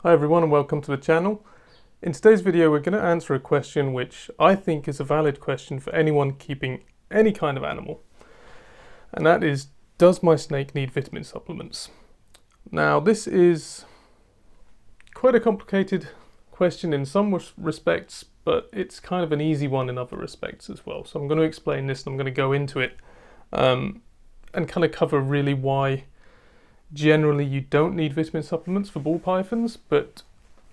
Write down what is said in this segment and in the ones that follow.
Hi everyone and welcome to the channel. In today's video we're going to answer a question which I think is a valid question for anyone keeping any kind of animal. And that is, does my snake need vitamin supplements? Now this is quite a complicated question in some respects, but it's kind of an easy one in other respects as well. So I'm going to explain this and I'm going to go into it and kind of cover really why generally you don't need vitamin supplements for ball pythons, but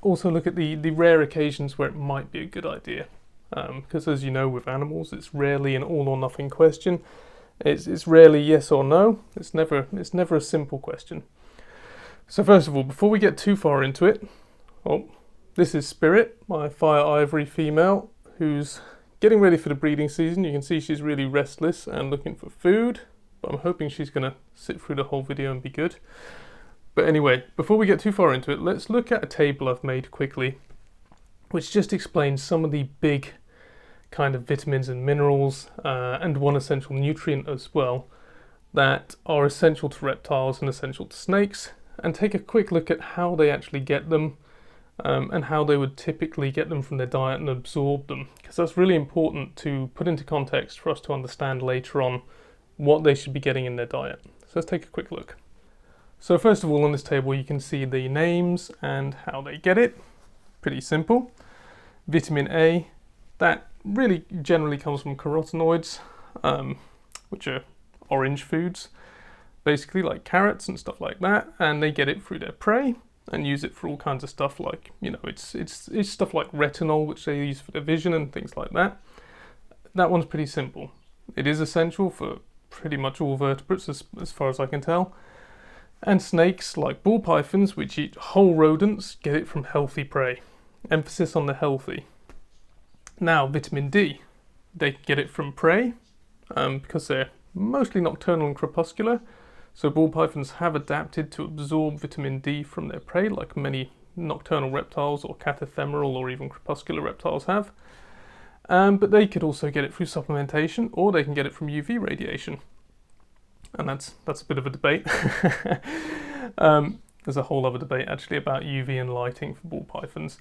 also look at the rare occasions where it might be a good idea. Because as you know, with animals, it's rarely an all or nothing question. It's rarely yes or no. It's never a simple question. So first of all, before we get too far into it, this is Spirit, my fire ivory female, who's getting ready for the breeding season. You can see she's really restless and looking for food. But I'm hoping she's going to sit through the whole video and be good. But anyway, before we get too far into it, let's look at a table I've made quickly, which just explains some of the big kind of vitamins and minerals and one essential nutrient as well that are essential to reptiles and essential to snakes, and take a quick look at how they actually get them and how they would typically get them from their diet and absorb them, because that's really important to put into context for us to understand later on what they should be getting in their diet. So let's take a quick look. So first of all, on this table you can see the names and how they get it. Pretty simple. Vitamin A, that really generally comes from carotenoids, which are orange foods, basically like carrots and stuff like that, and they get it through their prey and use it for all kinds of stuff like, it's stuff like retinol, which they use for their vision and things like that. That one's pretty simple. It is essential for pretty much all vertebrates as far as I can tell. And snakes, like ball pythons, which eat whole rodents, get it from healthy prey. Emphasis on the healthy. Now, vitamin D, they get it from prey because they're mostly nocturnal and crepuscular. So ball pythons have adapted to absorb vitamin D from their prey, like many nocturnal reptiles or catephemeral or even crepuscular reptiles have. But they could also get it through supplementation, or they can get it from UV radiation. And that's a bit of a debate. There's a whole other debate actually about UV and lighting for ball pythons.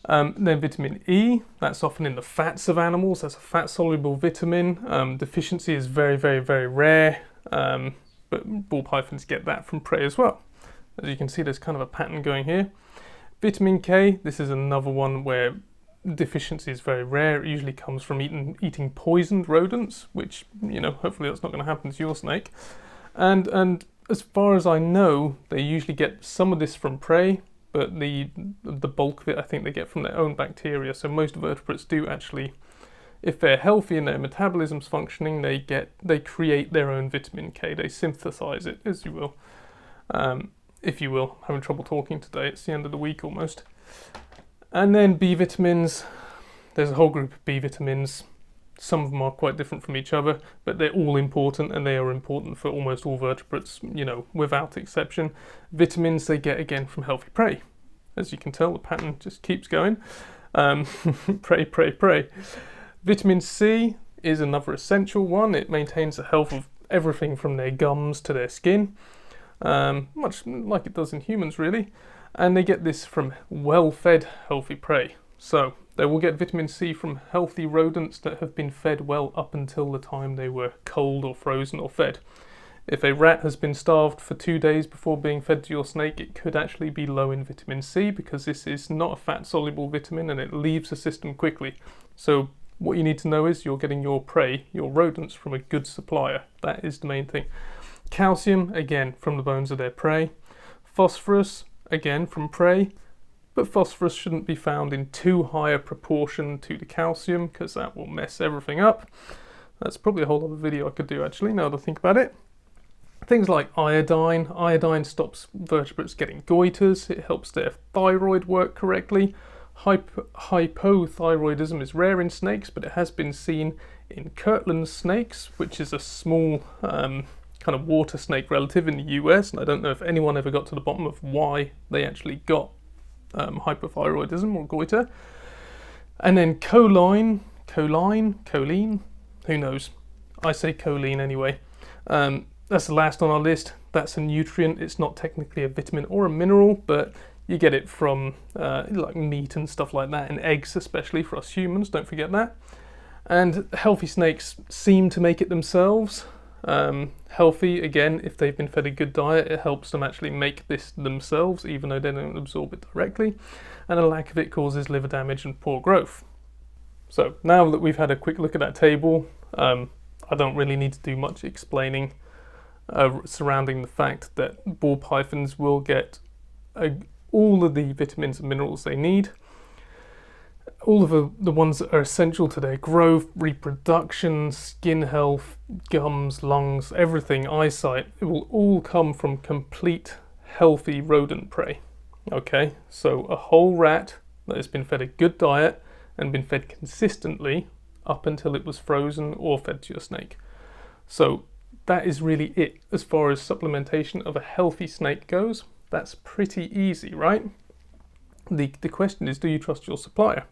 Then vitamin E, that's often in the fats of animals. That's a fat-soluble vitamin. Deficiency is very, very, very rare, but ball pythons get that from prey as well. As you can see, there's kind of a pattern going here. Vitamin K, this is another one where deficiency is very rare. It usually comes from eating poisoned rodents, which, hopefully that's not going to happen to your snake. And as far as I know, they usually get some of this from prey, but the bulk of it I think they get from their own bacteria. So most vertebrates do actually, if they're healthy and their metabolism's functioning, they create their own vitamin K. They synthesize it, as you will. If you will. I'm having trouble talking today. It's the end of the week almost. And then B vitamins, there's a whole group of B vitamins. Some of them are quite different from each other, but they're all important, and they are important for almost all vertebrates, without exception. Vitamins they get again from healthy prey. As you can tell, the pattern just keeps going. Prey, prey, prey. Vitamin C is another essential one. It maintains the health of everything from their gums to their skin, much like it does in humans really. And they get this from well-fed, healthy prey. So they will get vitamin C from healthy rodents that have been fed well up until the time they were cold or frozen or fed. If a rat has been starved for 2 days before being fed to your snake, it could actually be low in vitamin C, because this is not a fat-soluble vitamin and it leaves the system quickly. So what you need to know is you're getting your prey, your rodents, from a good supplier. That is the main thing. Calcium, again, from the bones of their prey. Phosphorus, again from prey, but phosphorus shouldn't be found in too high a proportion to the calcium, because that will mess everything up. That's probably a whole other video I could do actually, now that I think about it. Things like iodine. Iodine stops vertebrates getting goiters. It helps their thyroid work correctly. Hypothyroidism is rare in snakes, but it has been seen in Kirtland snakes, which is a small kind of water snake relative in the US, and I don't know if anyone ever got to the bottom of why they actually got hypothyroidism or goiter. And then choline, who knows? I say choline anyway. That's the last on our list. That's a nutrient. It's not technically a vitamin or a mineral, but You get it from like meat and stuff like that, and eggs especially for us humans, don't forget that. And healthy snakes seem to make it themselves. Healthy, again, if they've been fed a good diet, it helps them actually make this themselves, even though they don't absorb it directly. And a lack of it causes liver damage and poor growth. So now that we've had a quick look at that table, I don't really need to do much explaining surrounding the fact that ball pythons will get all of the vitamins and minerals they need. All of the ones that are essential to their growth, reproduction, skin health, gums, lungs, everything, eyesight, it will all come from complete healthy rodent prey. Okay, so a whole rat that has been fed a good diet and been fed consistently up until it was frozen or fed to your snake. So that is really it as far as supplementation of a healthy snake goes. That's pretty easy, right? The question is, do you trust your supplier?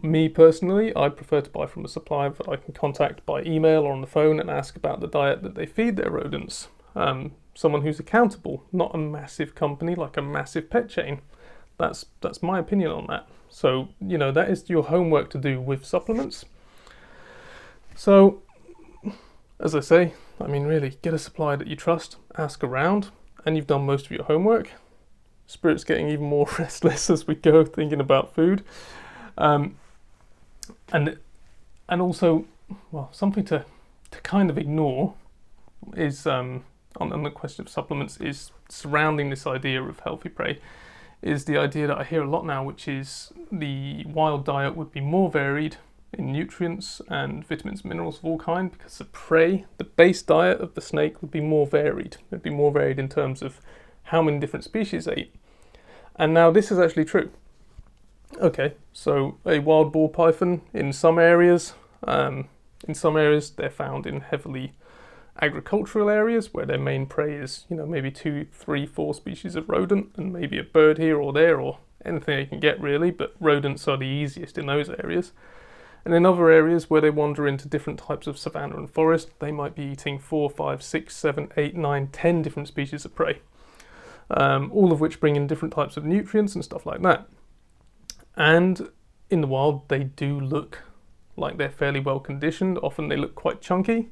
Me personally, I prefer to buy from a supplier that I can contact by email or on the phone and ask about the diet that they feed their rodents. Someone who's accountable, not a massive company like a massive pet chain. That's my opinion on that. So, you know, that is your homework to do with supplements. So, as I say, I mean, really, get a supplier that you trust, ask around, and you've done most of your homework. Spirit's getting even more restless as we go, thinking about food. And also, well, something to kind of ignore is, on the question of supplements, is surrounding this idea of healthy prey, is the idea that I hear a lot now, which is the wild diet would be more varied in nutrients and vitamins and minerals of all kinds, because the prey, the base diet of the snake would be more varied. It'd be more varied in terms of how many different species they eat. And now this is actually true. Okay, so a wild ball python in some areas they're found in heavily agricultural areas where their main prey is, you know, maybe 2, 3, 4 species of rodent and maybe a bird here or there or anything they can get really, but rodents are the easiest in those areas. And in other areas where they wander into different types of savanna and forest, they might be eating 4, 5, 6, 7, 8, 9, 10 different species of prey, all of which bring in different types of nutrients and stuff like that. And in the wild, they do look like they're fairly well conditioned. Often they look quite chunky,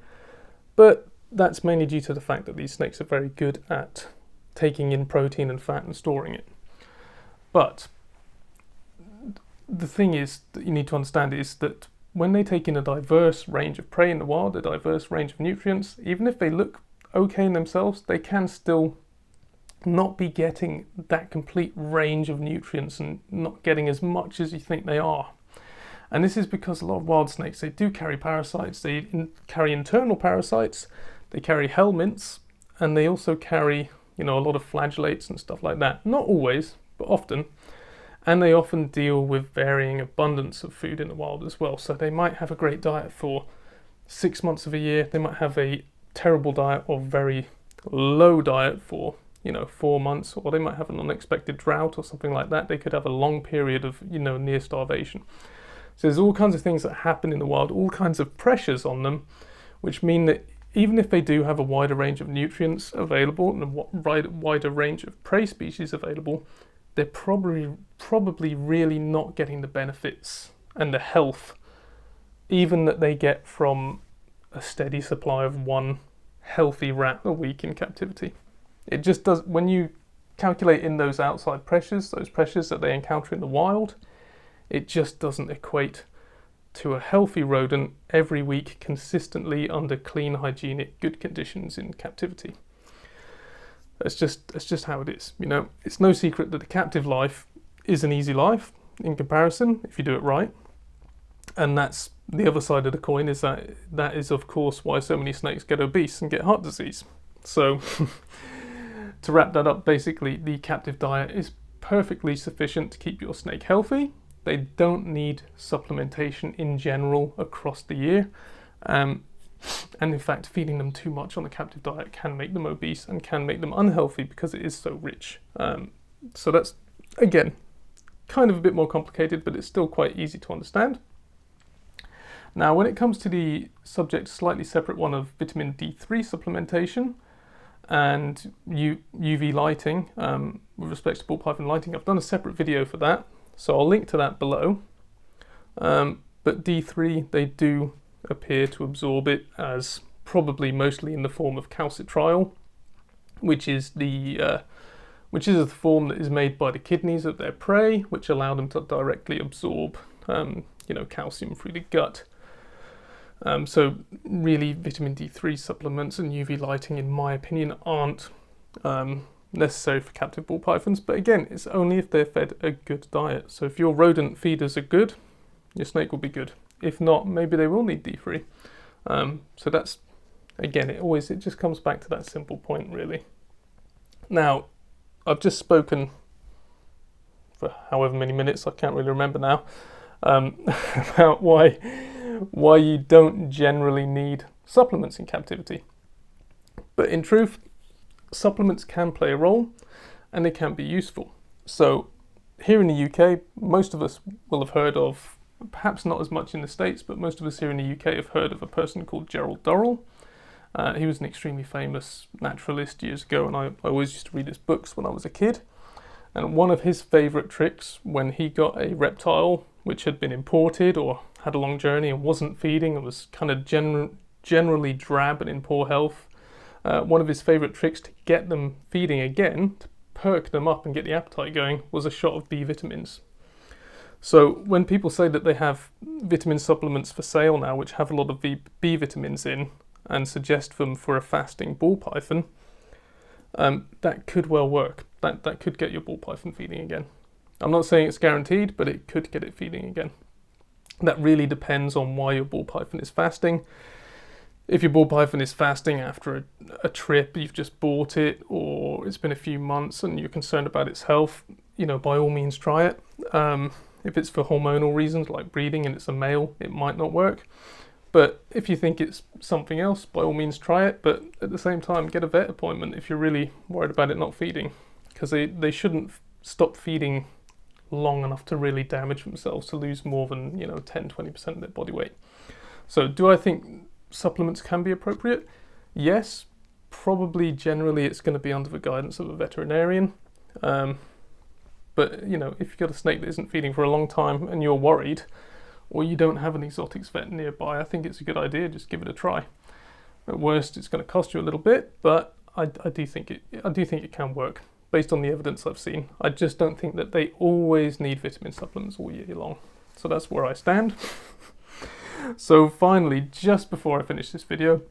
but that's mainly due to the fact that these snakes are very good at taking in protein and fat and storing it. But the thing is that you need to understand is that when they take in a diverse range of prey in the wild, a diverse range of nutrients, even if they look okay in themselves, they can still not be getting that complete range of nutrients and not getting as much as you think they are. And this is because a lot of wild snakes, they do carry parasites. They carry internal parasites, they carry helminths, and they also carry, you know, a lot of flagellates and stuff like that. Not always, but often. And they often deal with varying abundance of food in the wild as well. So they might have a great diet for 6 months of a year. They might have a terrible diet or very low diet for, you know, 4 months, or they might have an unexpected drought or something like that. They could have a long period of, you know, near starvation. So there's all kinds of things that happen in the wild, all kinds of pressures on them, which mean that even if they do have a wider range of nutrients available and a wider range of prey species available, they're probably really not getting the benefits and the health even that they get from a steady supply of one healthy rat a week in captivity. It just does, when you calculate in those outside pressures, those pressures that they encounter in the wild, it just doesn't equate to a healthy rodent every week consistently under clean, hygienic, good conditions in captivity. That's just how it is. You know, it's no secret that the captive life is an easy life in comparison if you do it right. And that's the other side of the coin, is that is of course why so many snakes get obese and get heart disease. So to wrap that up, basically the captive diet is perfectly sufficient to keep your snake healthy. They don't need supplementation in general across the year. And in fact, feeding them too much on the captive diet can make them obese and can make them unhealthy because it is so rich. So that's, again, kind of a bit more complicated, but it's still quite easy to understand. Now, when it comes to the subject, slightly separate one of vitamin D3 supplementation, and UV lighting, with respect to ball python lighting. I've done a separate video for that, so I'll link to that below. But D3, they do appear to absorb it, as probably mostly in the form of calcitriol, which is the form that is made by the kidneys of their prey, which allow them to directly absorb calcium through the gut. So really, vitamin D3 supplements and UV lighting, in my opinion, aren't necessary for captive ball pythons. But again, it's only if they're fed a good diet. So if your rodent feeders are good, your snake will be good. If not, maybe they will need D3. So that's, again, it just comes back to that simple point, really. Now, I've just spoken for however many minutes, I can't really remember now, about why you don't generally need supplements in captivity. But in truth, supplements can play a role and they can be useful. So here in the UK, most of us will have heard of, perhaps not as much in the States, but most of us here in the UK have heard of a person called Gerald Durrell. He was an extremely famous naturalist years ago, and I always used to read his books when I was a kid. And one of his favourite tricks, when he got a reptile which had been imported or had a long journey and wasn't feeding and was kind of generally drab and in poor health, one of his favourite tricks to get them feeding again, to perk them up and get the appetite going, was a shot of B vitamins. So when people say that they have vitamin supplements for sale now which have a lot of B vitamins in and suggest them for a fasting ball python, that could well work. That could get your ball python feeding again. I'm not saying it's guaranteed, but it could get it feeding again. That really depends on why your ball python is fasting. If your ball python is fasting after a trip, you've just bought it, or it's been a few months and you're concerned about its health, by all means try it. If it's for hormonal reasons like breeding and it's a male, it might not work. But if you think it's something else, by all means try it. But at the same time, get a vet appointment if you're really worried about it not feeding, because they shouldn't stop feeding long enough to really damage themselves, to lose more than 10-20% of their body weight. So do I think supplements can be appropriate? Yes, probably generally it's going to be under the guidance of a veterinarian. But if you've got a snake that isn't feeding for a long time and you're worried, or you don't have an exotics vet nearby, I think it's a good idea, just give it a try. At worst, it's going to cost you a little bit, but I do think it can work based on the evidence I've seen. I just don't think that they always need vitamin supplements all year long. So that's where I stand. So finally, just before I finish this video,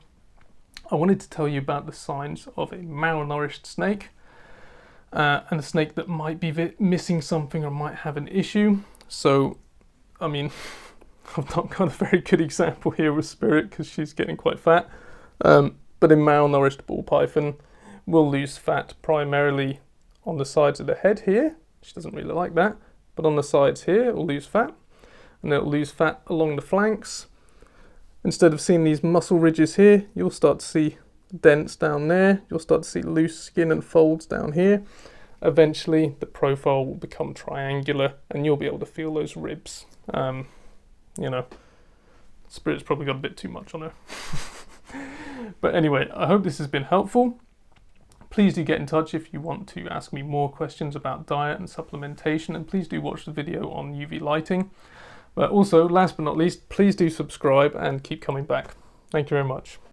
I wanted to tell you about the signs of a malnourished snake, and a snake that might be missing something or might have an issue. So, I mean, I've not got a very good example here with Spirit because she's getting quite fat. But a malnourished ball python will lose fat primarily on the sides of the head here. She doesn't really like that. But on the sides here, it will lose fat. And it'll lose fat along the flanks. Instead of seeing these muscle ridges here, you'll start to see dents down there. You'll start to see loose skin and folds down here. Eventually, the profile will become triangular and you'll be able to feel those ribs. Spirit's probably got a bit too much on her. But anyway, I hope this has been helpful. Please do get in touch if you want to ask me more questions about diet and supplementation, and please do watch the video on UV lighting. But also, last but not least, please do subscribe and keep coming back. Thank you very much.